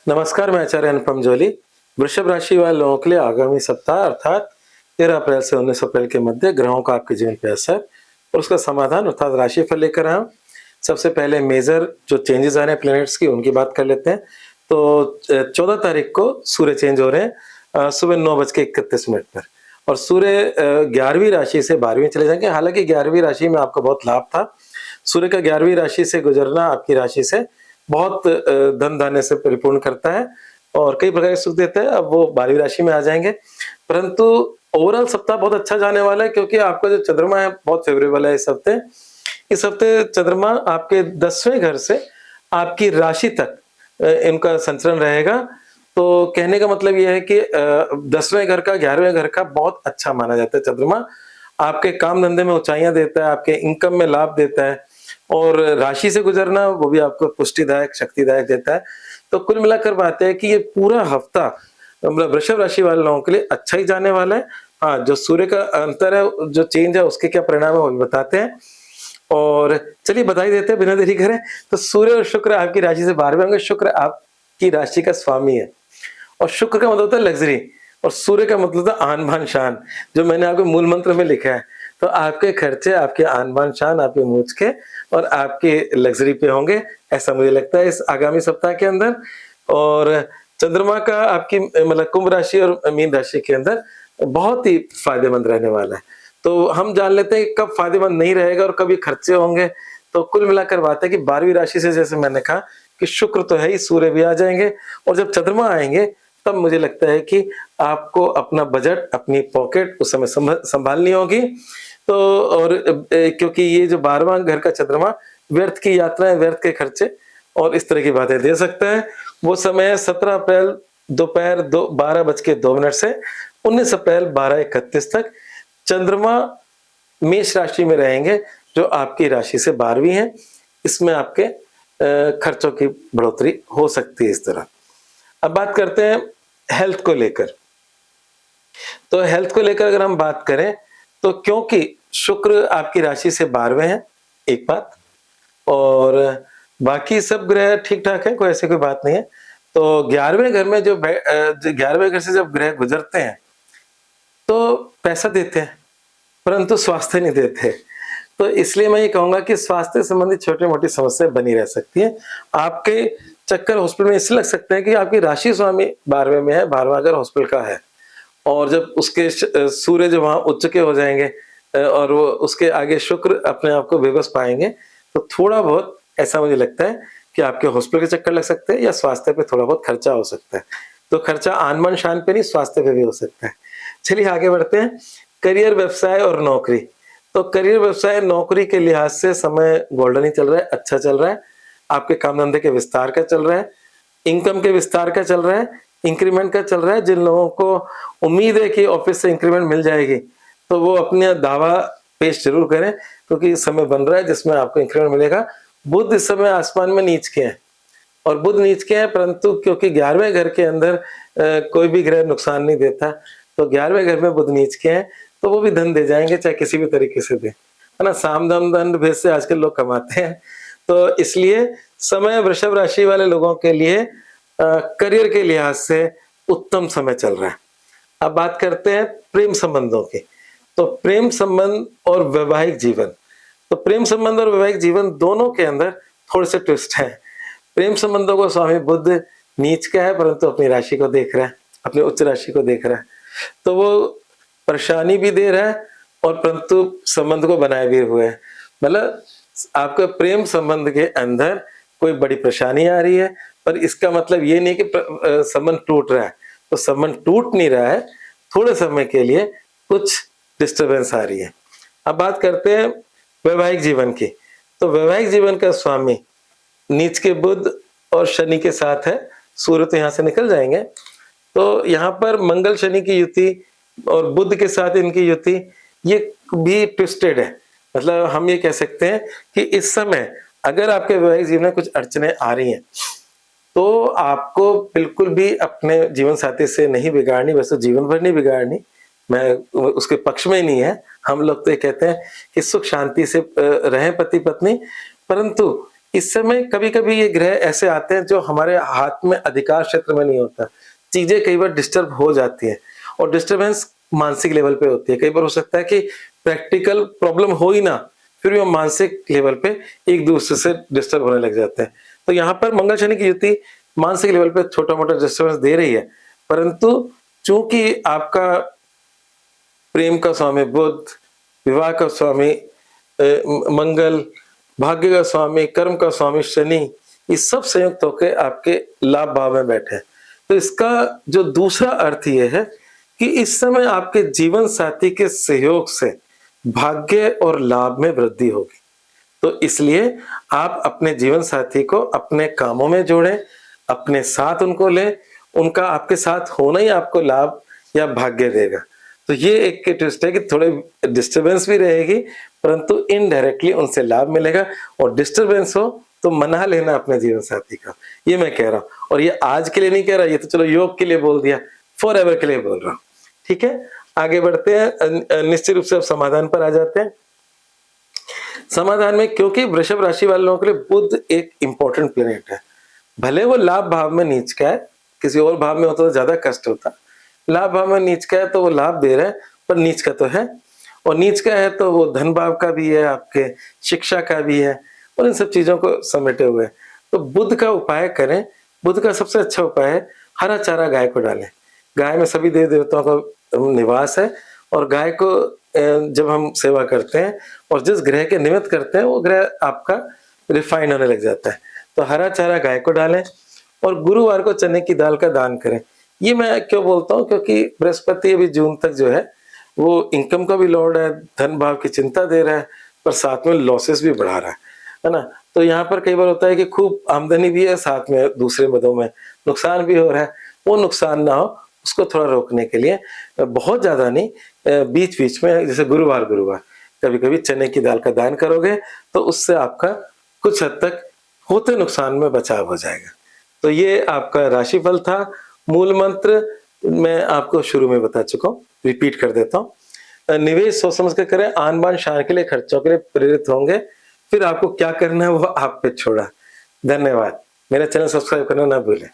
नमस्कार, मैं आचार्य अनुपम जोली। वृषभ राशि वाले लोगों के लिए आगामी सप्ताह अर्थात 13 अप्रैल से 19 अप्रैल के मध्य ग्रहों का आपके जीवन पे असर और उसका समाधान अर्थात राशिफल लेकर आया हूं। सबसे पहले मेजर जो चेंजेस आ रहे हैं प्लैनेट्स की उनकी बात कर लेते हैं। तो 14 तारीख को सूर्य चेंज हो रहे हैं सुबह 9:31 पर और सूर्य 11वीं राशि से 12वीं चले जाएंगे। हालांकि 11वीं राशि में आपका बहुत लाभ था। सूर्य का 11वीं राशि से गुजरना आपकी राशि से बहुत धन धान्य से परिपूर्ण करता है और कई प्रकार के सुख देता है। अब वो 12वीं राशि में आ जाएंगे, परंतु ओवरऑल सप्ताह बहुत अच्छा जाने वाला है क्योंकि आपका जो चंद्रमा है बहुत फेवरेबल है इस हफ्ते। इस हफ्ते चंद्रमा आपके 10वें घर से आपकी राशि तक इनका संचरण रहेगा। तो कहने का मतलब ये है कि 10वें घर का 11वें घर का बहुत अच्छा माना जाता है चंद्रमा। आपके काम धंधे में ऊंचाइयां देता है, आपके इनकम में लाभ देता है और राशि से गुजरना वो भी आपको पुष्टिदायक शक्तिदायक देता है। तो कुल मिलाकर बात है कि ये पूरा हफ्ता मतलब वृषभ राशि वाले लोगों के लिए अच्छा ही जाने वाला है। हाँ, जो सूर्य का अंतर है, जो चेंज है उसके क्या परिणाम है वो भी बताते हैं। और चलिए बधाई देते हैं बिना देरी करें। तो सूर्य और शुक्र आपकी राशि से 12वें होंगे। शुक्र आपकी राशि का स्वामी है और शुक्र का मतलब होता है लग्जरी और सूर्य का मतलब होता है आन बान शान, जो मैंने आपके मूल मंत्र में लिखा है। तो आपके खर्चे आपके आन बान शान, आपके मूछ के और आपके लग्जरी पे होंगे, ऐसा मुझे लगता है इस आगामी सप्ताह के अंदर। और चंद्रमा का आपकी मतलब कुंभ राशि और मीन राशि के अंदर बहुत ही फायदेमंद रहने वाला है। तो हम जान लेते हैं कि कब फायदेमंद नहीं रहेगा और कब ये खर्चे होंगे। तो कुल मिलाकर बात है कि 12वीं राशि से जैसे मैंने कहा कि शुक्र तो है ही, सूर्य भी आ जाएंगे और जब चंद्रमा आएंगे तब मुझे लगता है कि आपको अपना बजट, अपनी पॉकेट उस समय संभालनी होगी। तो और क्योंकि ये जो 12वां घर का चंद्रमा व्यर्थ की यात्राएं, व्यर्थ के खर्चे और इस तरह की बातें दे सकता है। वो समय है 17 अप्रैल दोपहर 12:02 से 19 अप्रैल 12:31 तक। चंद्रमा मेष राशि में रहेंगे जो आपकी राशि से 12वीं है। इसमें आपके खर्चों की बढ़ोतरी हो सकती है इस तरह। अब बात करते हैं हेल्थ को लेकर। तो हेल्थ को लेकर अगर हम बात करें तो क्योंकि शुक्र आपकी राशि से 12वें हैं, एक बात, और बाकी सब ग्रह ठीक ठाक है, कोई ऐसी कोई बात नहीं है। तो 11वें घर में जो 11वें घर से जब ग्रह गुजरते हैं तो पैसा देते हैं परंतु स्वास्थ्य नहीं देते। तो इसलिए मैं ये कहूंगा कि स्वास्थ्य संबंधी छोटी मोटी समस्या बनी रह सकती है। आपके चक्कर हॉस्पिटल में इसलिए लग सकते हैं कि आपकी राशि स्वामी 12वें में है, 12वां घर हॉस्पिटल का है और जब उसके सूर्य जो वहां उच्च के हो जाएंगे और वो उसके आगे शुक्र अपने आप को बेबस पाएंगे तो थोड़ा बहुत ऐसा मुझे लगता है कि आपके हॉस्पिटल के चक्कर लग सकते हैं या स्वास्थ्य पे थोड़ा बहुत खर्चा हो सकता है। तो खर्चा आन मन शान पे नहीं, स्वास्थ्य पे भी हो सकता है। चलिए आगे बढ़ते हैं। करियर, व्यवसाय और नौकरी। तो करियर, व्यवसाय, नौकरी के लिहाज से समय गोल्डन ही चल रहा है, अच्छा चल रहा है। आपके काम धंधे के विस्तार का चल रहा है, इनकम के विस्तार का चल रहा है, इंक्रीमेंट का चल रहा है। जिन लोगों को उम्मीद है कि ऑफिस से इंक्रीमेंट मिल जाएगी तो वो अपना दावा पेश जरूर करें क्योंकि समय बन रहा है जिसमें आपको इंक्रीमेंट मिलेगा। बुध इस समय आसमान में नीच के हैं और बुध नीच के हैं, परंतु क्योंकि 11वें घर के अंदर कोई भी ग्रह नुकसान नहीं देता, तो 11वें घर में बुध नीच के हैं तो वो भी धन दे जाएंगे चाहे किसी भी तरीके से दे, है ना। साम दाम दंड भेद से आजकल लोग कमाते हैं। तो इसलिए समय वृषभ राशि वाले लोगों के लिए करियर के लिहाज से उत्तम समय चल रहा है। अब बात करते हैं प्रेम संबंधों की। तो प्रेम संबंध और वैवाहिक जीवन, तो प्रेम संबंध और वैवाहिक जीवन दोनों के अंदर थोड़े से ट्विस्ट हैं। प्रेम संबंधों को स्वामी बुध नीच का है परंतु अपनी राशि को देख रहा है, अपनी उच्च राशि को देख रहा है, तो वो परेशानी भी दे रहा है और परंतु संबंध को बनाए भी हुए है। मतलब आपके प्रेम संबंध के अंदर कोई बड़ी परेशानी आ रही है पर इसका मतलब ये नहीं कि संबंध टूट रहा है। तो संबंध टूट नहीं रहा है, थोड़े समय के लिए कुछ डिस्टरबेंस आ रही है। अब बात करते हैं वैवाहिक जीवन की। तो वैवाहिक जीवन का स्वामी नीच के बुध और शनि के साथ है। सूर्य तो यहाँ से निकल जाएंगे, तो यहाँ पर मंगल शनि की युति और बुध के साथ इनकी युति ये भी ट्विस्टेड है। मतलब हम ये कह सकते हैं कि इस समय अगर आपके वैवाहिक जीवन में कुछ अड़चने आ रही हैं तो आपको बिल्कुल भी अपने जीवन साथी से नहीं बिगाड़नी, वैसे जीवन भर नहीं बिगाड़नी, मैं उसके पक्ष में ही नहीं है। हम लोग तो ये कहते हैं कि सुख शांति से रहें पति पत्नी, परंतु इस समय कभी-कभी ये ग्रह ऐसे आते हैं जो हमारे हाथ में अधिकार क्षेत्र में नहीं होता। चीज़ें कई बार डिस्टर्ब हो जाती हैं और डिस्टर्बेंस मानसिक लेवल पे होती है। कई बार हो सकता है कि प्रैक्टिकल प्रॉब्लम हो ही ना, फिर भी हम मानसिक लेवल पे एक-दूसरे से डिस्टर्ब होने लग जाते हैं। तो यहाँ पर मंगल-शनि की युति मानसिक लेवल पे छोटा-मोटा डिस्टर्बेंस दे रही है, परंतु चूँकि आपका प्रेम का स्वामी बुध, विवाह का स्वामी मंगल, भाग्य का स्वामी, कर्म का स्वामी शनि, ये सब संयुक्त होके आपके लाभ भाव में बैठे हैं। तो इसका जो दूसरा अर्थ ये है कि इस समय आपके जीवन साथी के सहयोग से भाग्य और लाभ में वृद्धि होगी। तो इसलिए आप अपने जीवन साथी को अपने कामों में जोड़ें, अपने साथ उनको लें, उनका आपके साथ होना ही आपको लाभ या भाग्य देगा। तो ये एक ट्विस्ट है कि थोड़े डिस्टर्बेंस भी रहेगी, परंतु इनडायरेक्टली उनसे लाभ मिलेगा और डिस्टर्बेंस हो तो मना लेना अपने जीवन साथी का। ये मैं कह रहा हूँ और ये आज के लिए नहीं कह रहा, ये तो चलो योग के लिए बोल दिया, फॉरएवर के लिए बोल रहा हूँ। ठीक है? आगे बढ़ते हैं, निश्चित रूप से अब समाधान पर आ जाते हैं। समाधान में क्योंकि वृषभ राशि वाले लोगों के लिए बुध एक इंपॉर्टेंट प्लेनेट है। भले वो लाभ भाव में नीच का है, किसी और भाव में होता तो ज्यादा कष्ट होता। लाभ भाव में नीच का है तो वो लाभ दे रहा है, पर नीच का तो है, और नीच का है तो वो धन भाव का भी है, आपके शिक्षा का भी है, और इन सब चीजों को समेटे हुए है। तो बुध का उपाय करें। बुध का सबसे अच्छा उपाय है हरा चारा गाय को डालें। गाय में सभी देवी देवताओं का निवास है और गाय को जब हम सेवा करते हैं और जिस ग्रह के निमित्त करते हैं वो ग्रह आपका रिफाइन होने लग जाता है। तो हरा चारा गाय को डालें और गुरुवार को चने की दाल का दान करें। ये मैं क्यों बोलता हूँ, क्योंकि बृहस्पति अभी जून तक जो है वो इनकम का भी लॉर्ड है, धन भाव की चिंता दे रहा है, पर साथ में लॉसेस भी बढ़ा रहा है ना। तो यहाँ पर कई बार होता है कि खूब आमदनी भी है, साथ में दूसरे मदों में नुकसान भी हो रहा है। वो नुकसान ना हो उसको थोड़ा रोकने के लिए बहुत ज्यादा नहीं, बीच बीच में जैसे गुरुवार गुरुवार कभी कभी चने की दाल का दान करोगे तो उससे आपका कुछ हद तक होते नुकसान में बचाव हो जाएगा। तो ये आपका राशिफल था। मूल मंत्र मैं आपको शुरू में बता चुका हूँ, रिपीट कर देता हूँ। निवेश सोच समझ कर करें, आन बान शान के लिए, खर्चों के लिए प्रेरित होंगे, फिर आपको क्या करना है वो आप पे छोड़ा। धन्यवाद। मेरा चैनल सब्सक्राइब करना ना भूलें।